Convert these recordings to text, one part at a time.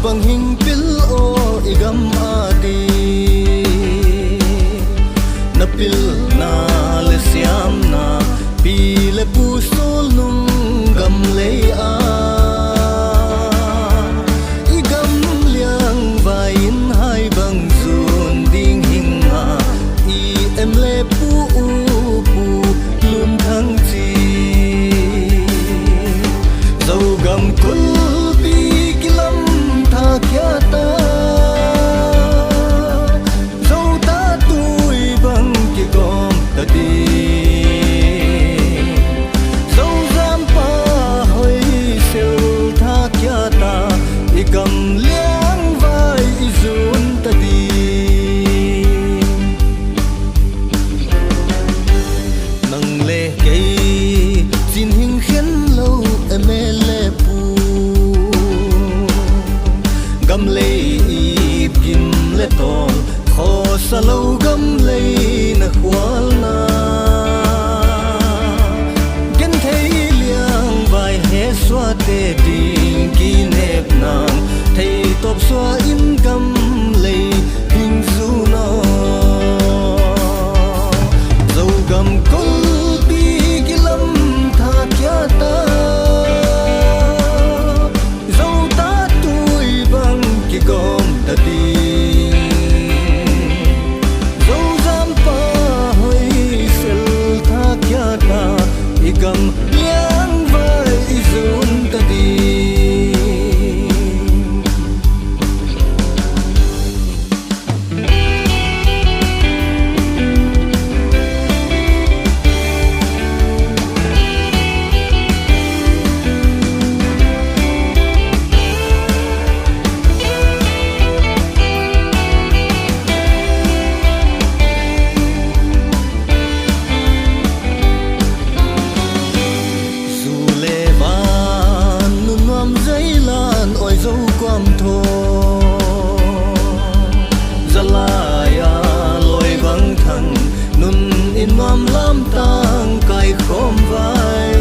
bang hing pil o igam adi na pil na le siam na pi le pu sol nung gam le a igam liang vai in hai bang zun ding hing a i em le pu u pu lum thang chi dâu gam kul pi kilam tha kya ta dâu ta tui bang ki gom ta di dâu zam pa hoi sel tha kya ta igam liang vai izun ta di nang le kei chin hing khen lo emele pu gam le ip gim le tol kho sa lo gam le na khwal na gen thei liang vai he swa te ding ki nep nang thei top swa in gam le hing zu na zo gam kul pi kilam tha kya ta zo ta tui bang ki gom ta di zo zam pa hoi sel tha kya ta igam liang vai izun ta di dấu quam thô zalaya loi vắng thằng nun in mam lam tang kai khom vai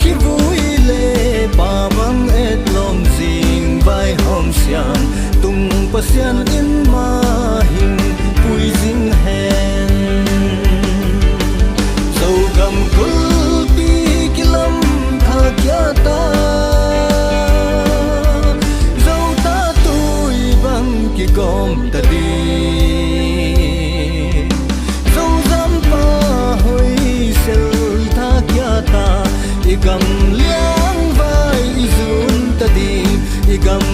khi vui lệ pa bang et lom jing vai hom siam tung pasian in ma hing pui jing hen dâu gam kul pi kilam tha kya ta ki gom ta di dâu zam pa hoi sel tha kya ta igam liang vai izun ta di igam